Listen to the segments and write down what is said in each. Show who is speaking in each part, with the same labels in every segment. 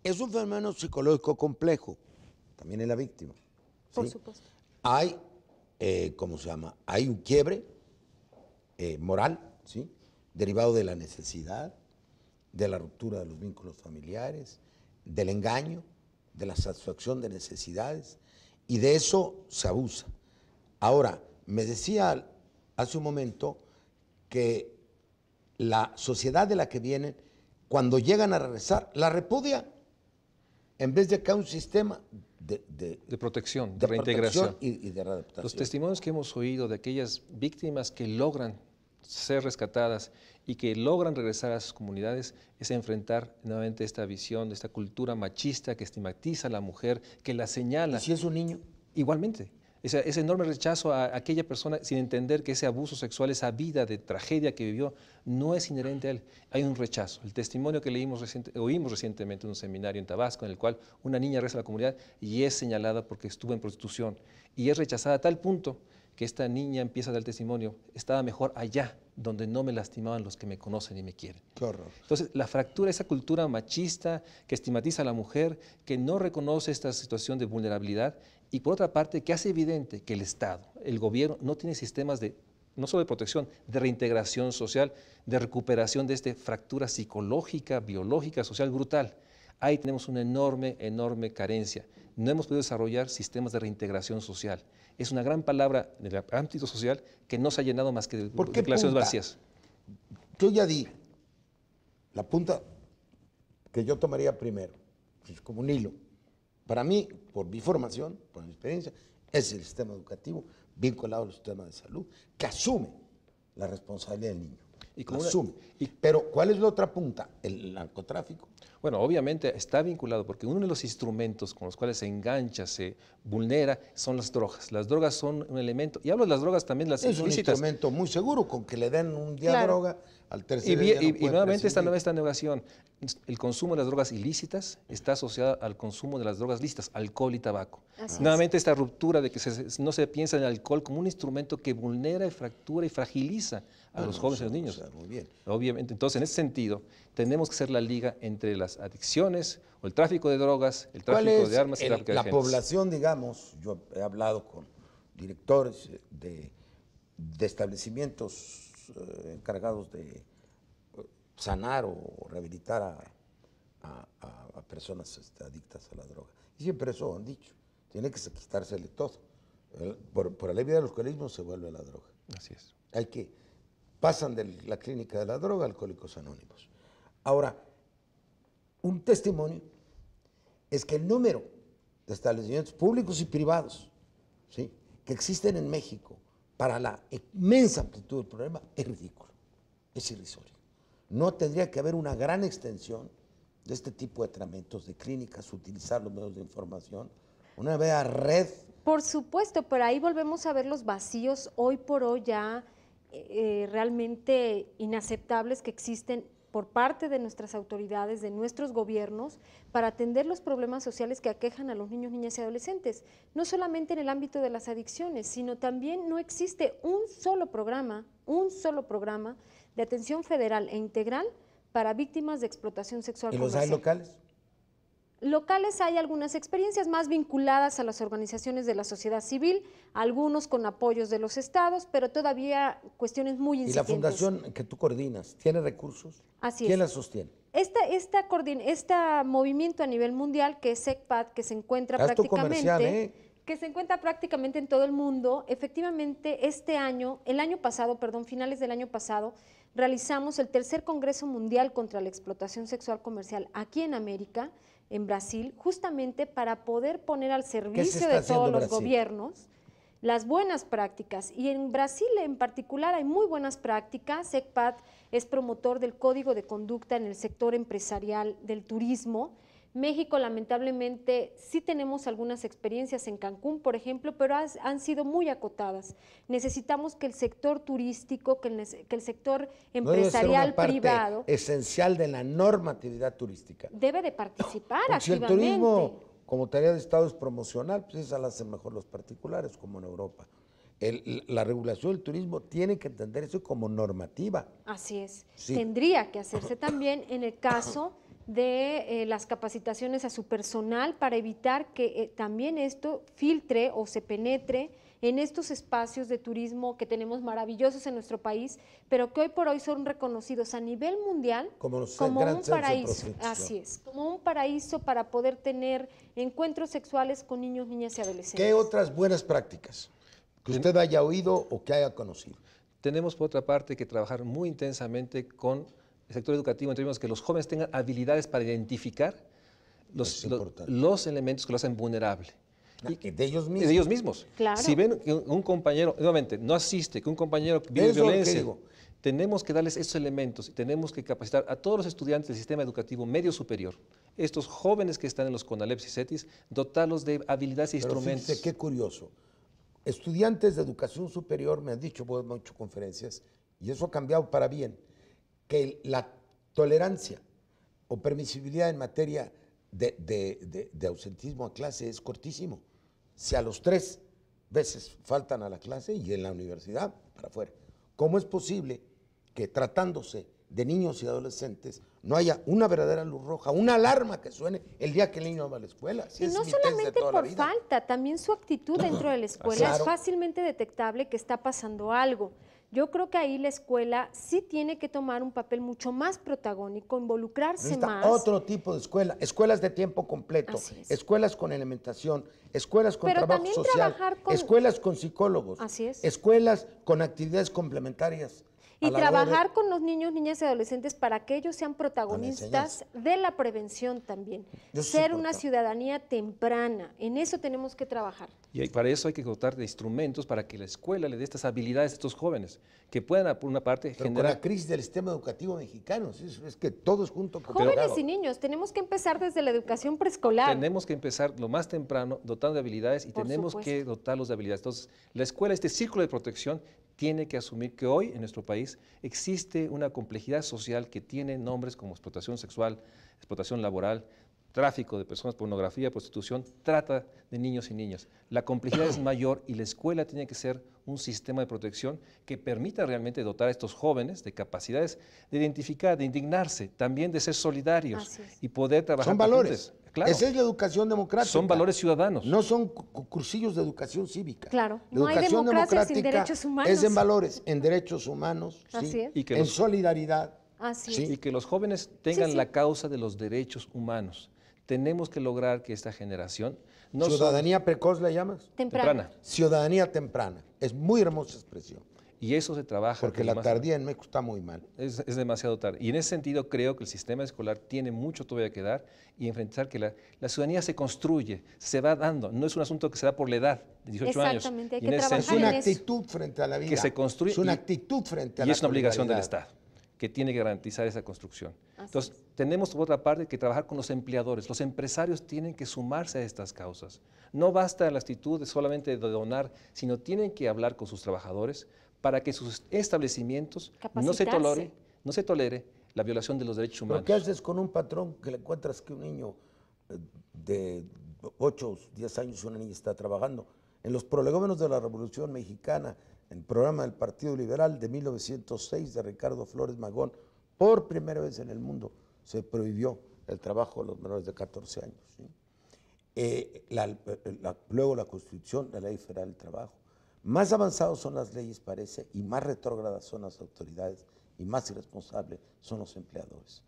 Speaker 1: Es un fenómeno psicológico complejo, también en la víctima. ¿Sí?
Speaker 2: Por supuesto.
Speaker 1: Hay, ¿cómo se llama? Hay un quiebre moral, ¿sí? Derivado de la necesidad, de la ruptura de los vínculos familiares, del engaño, de la satisfacción de necesidades, y de eso se abusa. Ahora, me decía hace un momento que la sociedad de la que vienen, cuando llegan a regresar, la repudia, en vez de que haya un sistema
Speaker 3: de protección, de
Speaker 1: de
Speaker 3: reintegración.
Speaker 1: protección y de readaptación.
Speaker 3: Los testimonios que hemos oído de aquellas víctimas que logran ser rescatadas y que logran regresar a sus comunidades es enfrentar nuevamente esta visión, esta cultura machista que estigmatiza a la mujer, que la señala.
Speaker 1: ¿Y si es un niño?
Speaker 3: Igualmente. Ese enorme rechazo a aquella persona sin entender que ese abuso sexual, esa vida de tragedia que vivió, no es inherente a él. Hay un rechazo. El testimonio que oímos recientemente en un seminario en Tabasco, en el cual una niña regresa a la comunidad y es señalada porque estuvo en prostitución. Y es rechazada a tal punto que esta niña empieza a dar testimonio, estaba mejor allá, donde no me lastimaban los que me conocen y me quieren.
Speaker 1: Qué horror.
Speaker 3: Entonces, la fractura, esa cultura machista que estigmatiza a la mujer, que no reconoce esta situación de vulnerabilidad, y por otra parte, que hace evidente que el Estado, el gobierno, no tiene sistemas de, no solo de protección, de reintegración social, de recuperación de esta fractura psicológica, biológica, social brutal. Ahí tenemos una enorme carencia. No hemos podido desarrollar sistemas de reintegración social. Es una gran palabra del ámbito social que no se ha llenado más que de declaraciones vacías.
Speaker 1: Yo ya di la punta que yo tomaría primero, es como un hilo. Para mí, por mi formación, por mi experiencia, es el sistema educativo vinculado al sistema de salud que asume la responsabilidad del niño. Pero, ¿cuál es la otra punta? El narcotráfico.
Speaker 3: Bueno, obviamente está vinculado porque uno de los instrumentos con los cuales se engancha, se vulnera, son las drogas. Las drogas son un elemento, y hablo de las drogas también, las ilícitas.
Speaker 1: Es un instrumento muy seguro, con que le den un día droga, al tercer día no
Speaker 3: y nuevamente esta negación. El consumo de las drogas ilícitas está asociado al consumo de las drogas lícitas, alcohol y tabaco. Nuevamente esta ruptura de que no se piensa en el alcohol como un instrumento que vulnera, fractura y fragiliza a los jóvenes y los niños.
Speaker 1: Muy bien.
Speaker 3: Obviamente, entonces en ese sentido tenemos que hacer la liga entre las adicciones o el tráfico de drogas, el tráfico de armas y el tráfico de
Speaker 1: la
Speaker 3: agentes.
Speaker 1: población, digamos, yo he hablado con directores de establecimientos encargados de sanar o rehabilitar a personas adictas a la droga. Y siempre eso han dicho, tiene que quitársele todo. Por la ley de los alcoholismo se vuelve la droga.
Speaker 3: Así es.
Speaker 1: Pasan de la clínica de la droga a Alcohólicos Anónimos. Ahora, un testimonio es que el número de establecimientos públicos y privados, ¿sí?, que existen en México para la inmensa amplitud del problema es ridículo, es irrisorio. No tendría que haber una gran extensión de este tipo de tratamientos, de clínicas, utilizar los medios de información, una vea red.
Speaker 2: Por supuesto, pero ahí volvemos a ver los vacíos hoy por hoy ya realmente inaceptables que existen por parte de nuestras autoridades, de nuestros gobiernos, para atender los problemas sociales que aquejan a los niños, niñas y adolescentes. No solamente en el ámbito de las adicciones, sino también no existe un solo programa de atención federal e integral para víctimas de explotación sexual.
Speaker 1: ¿Y los hay locales?
Speaker 2: Locales hay algunas experiencias más vinculadas a las organizaciones de la sociedad civil, algunos con apoyos de los estados, pero todavía cuestiones muy incipientes.
Speaker 1: ¿Y la fundación que tú coordinas tiene recursos?
Speaker 2: Así
Speaker 1: ¿Quién
Speaker 2: es.
Speaker 1: la sostiene?
Speaker 2: Este movimiento a nivel mundial, que es SECPAD, que se encuentra que se encuentra prácticamente en todo el mundo, efectivamente este año, finales del año pasado, realizamos el tercer Congreso Mundial contra la Explotación Sexual Comercial aquí en América, en Brasil, justamente para poder poner al servicio de todos los gobiernos las buenas prácticas. Y en Brasil en particular hay muy buenas prácticas. SECPAD es promotor del Código de Conducta en el sector empresarial del turismo. México, lamentablemente, sí tenemos algunas experiencias en Cancún, por ejemplo, pero han sido muy acotadas. Necesitamos que el sector turístico, que el sector empresarial privado
Speaker 1: esencial de la normatividad turística.
Speaker 2: Debe de participar activamente.
Speaker 1: Si el turismo, como tarea de Estado, es promocional, pues esa la hacen mejor los particulares, como en Europa. La regulación del turismo tiene que entender eso como normativa.
Speaker 2: Así es.
Speaker 1: Sí.
Speaker 2: Tendría que hacerse también en el caso de las capacitaciones a su personal para evitar que también esto filtre o se penetre en estos espacios de turismo que tenemos maravillosos en nuestro país, pero que hoy por hoy son reconocidos a nivel mundial como un paraíso. Así es, como un paraíso para poder tener encuentros sexuales con niños, niñas y adolescentes.
Speaker 1: ¿Qué otras buenas prácticas que usted haya oído o que haya conocido?
Speaker 3: Tenemos, por otra parte, que trabajar muy intensamente con el sector educativo en términos que los jóvenes tengan habilidades para identificar los elementos que lo hacen vulnerable.
Speaker 1: Y de ellos mismos.
Speaker 3: De ellos mismos.
Speaker 2: Claro.
Speaker 3: Si ven que un compañero, nuevamente, no asiste, que un compañero vive violencia, tenemos que darles esos elementos y tenemos que capacitar a todos los estudiantes del sistema educativo medio superior, estos jóvenes que están en los CONALEPs y CETIS, dotarlos de habilidades e instrumentos.
Speaker 1: Fíjese, qué curioso. Estudiantes de educación superior me han dicho, pues, he hecho conferencias, y eso ha cambiado para bien, que la tolerancia o permisibilidad en materia de ausentismo a clase es cortísimo. Si a los 3 veces faltan a la clase y en la universidad, para afuera. ¿Cómo es posible que tratándose de niños y adolescentes no haya una verdadera luz roja, una alarma que suene el día que el niño va a la escuela?
Speaker 2: Y no solamente por falta, también su actitud dentro de la escuela es fácilmente detectable que está pasando algo. Yo creo que ahí la escuela sí tiene que tomar un papel mucho más protagónico, involucrarse más.
Speaker 1: Otro tipo de escuela, escuelas de tiempo completo, escuelas con alimentación, escuelas con trabajo social, escuelas con psicólogos, escuelas con actividades complementarias.
Speaker 2: Y trabajar con los niños, niñas y adolescentes para que ellos sean protagonistas de la prevención también. Ser una ciudadanía temprana, en eso tenemos que trabajar.
Speaker 3: Y para eso hay que dotar de instrumentos para que la escuela le dé estas habilidades a estos jóvenes, que puedan, por una parte,
Speaker 1: generar... Con la crisis del sistema educativo mexicano, es que todos juntos...
Speaker 2: Jóvenes y niños, tenemos que empezar desde la educación preescolar.
Speaker 3: Tenemos que empezar lo más temprano, dotando de habilidades, y tenemos que dotarlos de habilidades. Entonces, la escuela, este círculo de protección, tiene que asumir que hoy en nuestro país existe una complejidad social que tiene nombres como explotación sexual, explotación laboral, tráfico de personas, pornografía, prostitución, trata de niños y niñas. La complejidad es mayor y la escuela tiene que ser un sistema de protección que permita realmente dotar a estos jóvenes de capacidades de identificar, de indignarse, también de ser solidarios y poder trabajar.
Speaker 1: Son valores. Claro. Esa es la educación democrática.
Speaker 3: Son valores ciudadanos.
Speaker 1: No son cursillos de educación cívica.
Speaker 2: Claro,
Speaker 1: no hay democracia sin derechos humanos. Es en valores, en derechos humanos, y que en solidaridad.
Speaker 3: Y que los jóvenes tengan la causa de los derechos humanos. Tenemos que lograr que esta generación...
Speaker 1: ¿Ciudadanía precoz la llamas?
Speaker 2: Temprana.
Speaker 1: Ciudadanía temprana. Es muy hermosa expresión.
Speaker 3: Y eso se trabaja...
Speaker 1: Porque la tardía en México está muy mal.
Speaker 3: Es demasiado tarde. Y en ese sentido creo que el sistema escolar tiene mucho todavía que dar y enfrentar que la ciudadanía se construye, se va dando. No es un asunto que se da por la edad, de 18 años.
Speaker 2: Exactamente, hay que trabajar en eso.
Speaker 1: Es una actitud frente a la vida.
Speaker 3: Que se construye.
Speaker 1: Es una actitud frente a la vida.
Speaker 3: Y es una obligación del Estado, que tiene que garantizar esa construcción. Entonces, tenemos por otra parte que trabajar con los empleadores. Los empresarios tienen que sumarse a estas causas. No basta la actitud de solamente de donar, sino tienen que hablar con sus trabajadores para que sus establecimientos no se tolere la violación de los derechos humanos.
Speaker 1: ¿Pero qué haces con un patrón que le encuentras que un niño de 8 o 10 años, una niña está trabajando? En los prolegómenos de la Revolución Mexicana, en el programa del Partido Liberal de 1906 de Ricardo Flores Magón, por primera vez en el mundo se prohibió el trabajo de los menores de 14 años. ¿Sí? Luego la Constitución, la Ley Federal del Trabajo. Más avanzados son las leyes, parece, y más retrógradas son las autoridades, y más irresponsables son los empleadores.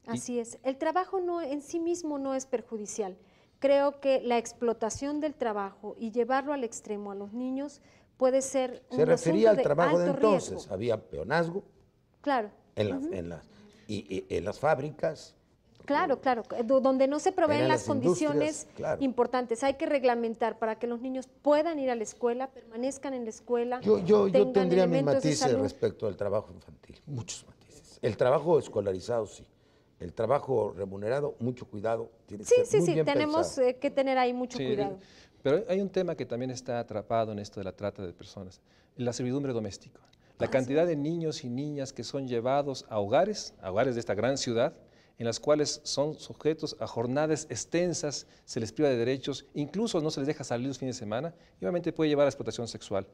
Speaker 2: Así es. El trabajo en sí mismo no es perjudicial. Creo que la explotación del trabajo y llevarlo al extremo a los niños puede ser un
Speaker 1: Se refería al trabajo de entonces.
Speaker 2: Riesgo.
Speaker 1: Había peonazgo.
Speaker 2: Claro.
Speaker 1: En las fábricas.
Speaker 2: Claro, donde no se proveen las condiciones importantes. Hay que reglamentar para que los niños puedan ir a la escuela, permanezcan en la escuela.
Speaker 1: Yo tendría mis matices respecto al trabajo infantil, muchos matices. El trabajo escolarizado, sí. El trabajo remunerado, mucho cuidado. Tiene que ser muy bien
Speaker 2: tenemos
Speaker 1: pensado.
Speaker 2: que tener ahí mucho cuidado.
Speaker 3: Pero hay un tema que también está atrapado en esto de la trata de personas, la servidumbre doméstica. La cantidad de niños y niñas que son llevados a hogares de esta gran ciudad, en las cuales son sujetos a jornadas extensas, se les priva de derechos, incluso no se les deja salir los fines de semana y obviamente puede llevar a la explotación sexual.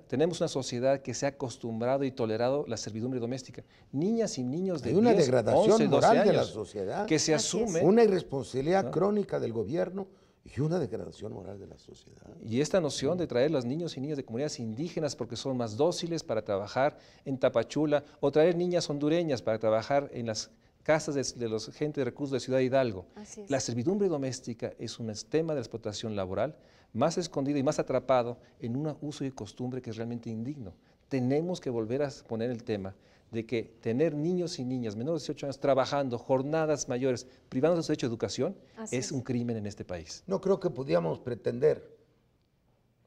Speaker 3: Tenemos una sociedad que se ha acostumbrado y tolerado la servidumbre doméstica. Niñas y niños de 10, 11, 12 años. Hay una degradación moral de la sociedad. Que se asume.
Speaker 1: Una irresponsabilidad crónica del gobierno y una degradación moral de la sociedad.
Speaker 3: Y esta noción de traer a los niños y niñas de comunidades indígenas porque son más dóciles para trabajar en Tapachula, o traer niñas hondureñas para trabajar en las casas de los gente de recursos de Ciudad Hidalgo. La servidumbre doméstica es un tema de la explotación laboral más escondido y más atrapado en un uso y costumbre que es realmente indigno. Tenemos que volver a poner el tema de que tener niños y niñas menores de 18 años trabajando jornadas mayores, privando de su derecho a educación, es un crimen en este país.
Speaker 1: No creo que pudiéramos pretender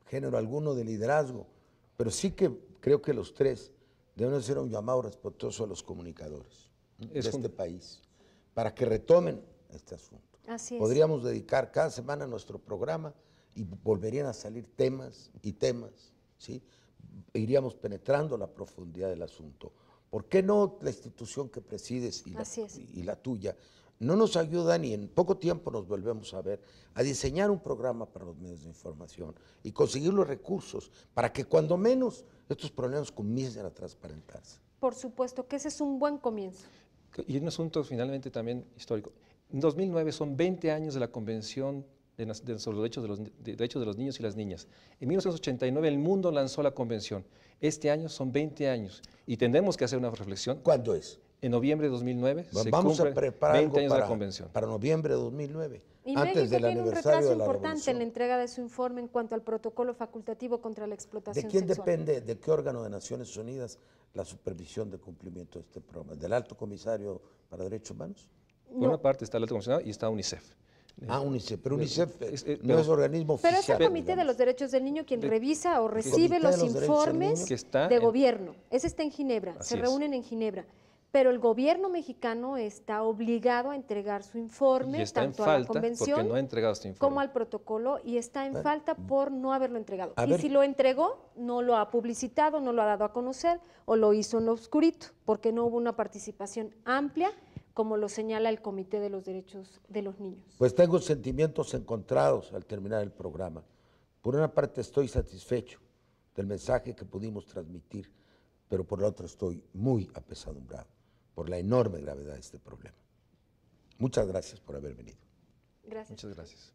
Speaker 1: género alguno de liderazgo, pero sí que creo que los tres deben hacer un llamado respetuoso a los comunicadores de este país para que retomen este asunto. Podríamos dedicar cada semana a nuestro programa y volverían a salir temas y temas, ¿sí? Iríamos penetrando la profundidad del asunto. ¿Por qué no la institución que presides y la tuya no nos ayuda, ni en poco tiempo nos volvemos a ver, a diseñar un programa para los medios de información y conseguir los recursos para que cuando menos estos problemas comiencen a transparentarse?
Speaker 2: Por supuesto que ese es un buen comienzo.
Speaker 3: Y un asunto finalmente también histórico. En 2009 son 20 años de la Convención sobre los derechos de los niños y las niñas. En 1989 el mundo lanzó la convención. Este año son 20 años y tendremos que hacer una reflexión.
Speaker 1: ¿Cuándo es?
Speaker 3: En noviembre de 2009
Speaker 1: vamos a preparar
Speaker 3: 20 años de la convención.
Speaker 1: Para noviembre de 2009,
Speaker 2: y
Speaker 1: antes del aniversario de la Revolución. México tiene un retraso
Speaker 2: importante en la entrega de su informe en cuanto al protocolo facultativo contra la explotación
Speaker 1: sexual. ¿De quién
Speaker 2: sexual?
Speaker 1: depende, de qué órgano de Naciones Unidas, la supervisión de cumplimiento de este programa? ¿Del Alto Comisario para Derechos Humanos?
Speaker 3: Por una parte está el Alto Comisario y está UNICEF.
Speaker 1: UNICEF, pero UNICEF no es organismo oficial.
Speaker 2: Pero es el Comité de los Derechos del Niño quien revisa o recibe los informes de gobierno. Ese está en Ginebra, se reúnen en Ginebra. Pero el gobierno mexicano está obligado a entregar su informe, tanto a la convención
Speaker 3: no ha entregado este informe,
Speaker 2: como al protocolo, y está en falta por no haberlo entregado. Y si lo entregó, no lo ha publicitado, no lo ha dado a conocer, o lo hizo en lo oscurito, porque no hubo una participación amplia, como lo señala el Comité de los Derechos de los Niños.
Speaker 1: Pues tengo sentimientos encontrados al terminar el programa. Por una parte estoy satisfecho del mensaje que pudimos transmitir, pero por la otra estoy muy apesadumbrado por la enorme gravedad de este problema. Muchas gracias por haber venido.
Speaker 2: Gracias.
Speaker 3: Muchas gracias.